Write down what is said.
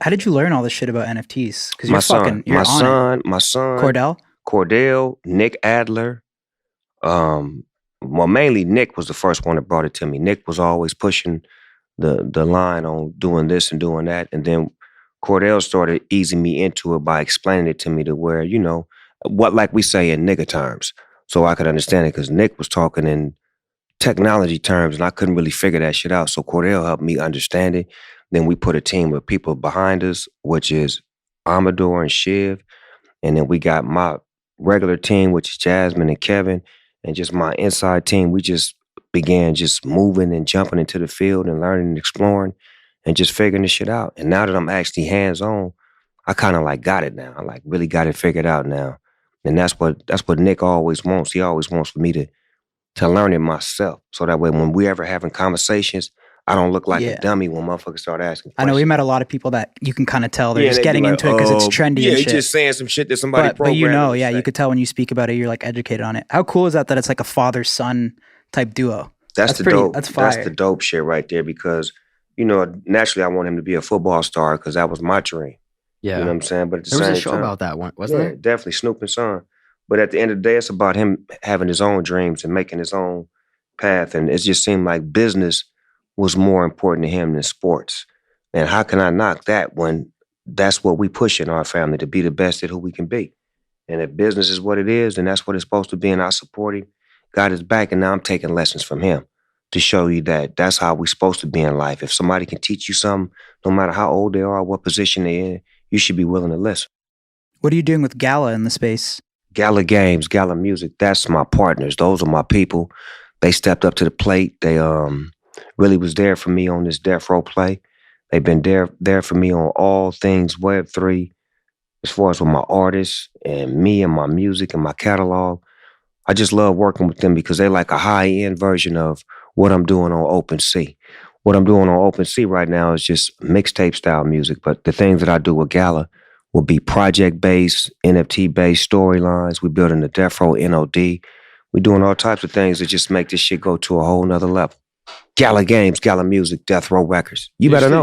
How did you learn all this shit about NFTs? Because My you're son, you're on it. my son, Cordell? Cordell, Nick Adler. Well, mainly Nick was the first one that brought it to me. Nick was always pushing the line on doing this and doing that, and then Cordell started easing me into it by explaining it to me to where, you know, what, like we say in nigga terms, so I could understand it. Because Nick was talking in technology terms, and I couldn't really figure that shit out. So Cordell helped me understand it. Then we put a team of people behind us, which is Amador and Shiv, and then we got my regular team, which is Jasmine and Kevin, and just my inside team. We just began just moving and jumping into the field and learning and exploring and just figuring this shit out. And now that I'm actually hands-on, I kind of like got it now. I like really got it figured out now. And that's what Nick always wants. He always wants for me to learn it myself. So that way when we ever having conversations, I don't look like a dummy when motherfuckers start asking questions. I know we met a lot of people that you can kind of tell they're just they getting be like, into it because it's trendy and shit. Yeah, just saying some shit that somebody but programmed. you know, you could tell when you speak about it, you're like educated on it. How cool is that it's like a father-son type duo? That's fire. That's the dope shit right there because, you know, naturally I want him to be a football star because that was my dream. Yeah. You know what I'm saying? But at the there same was a show time, about that one, wasn't there? Definitely Snoop and Son. But at the end of the day, it's about him having his own dreams and making his own path. And it just seemed like business was more important to him than sports. And how can I knock that when that's what we push in our family, to be the best at who we can be? And if business is what it is, then that's what it's supposed to be, and I support him. Got his back, and now I'm taking lessons from him to show you that that's how we're supposed to be in life. If somebody can teach you something, no matter how old they are, what position they're in, you should be willing to listen. What are you doing with Gala in the space? Gala Games, Gala Music, that's my partners. Those are my people. They stepped up to the plate. They really was there for me on this Death Row play. They've been there for me on all things Web3, as far as with my artists and me and my music and my catalog. I just love working with them because they're like a high-end version of what I'm doing on OpenSea. What I'm doing on OpenSea right now is just mixtape style music, but the things that I do with Gala will be project-based, NFT-based storylines. We're building the Death Row NOD. We're doing all types of things that just make this shit go to a whole nother level. Gala Games, Gala Music, Death Row Records. You better know.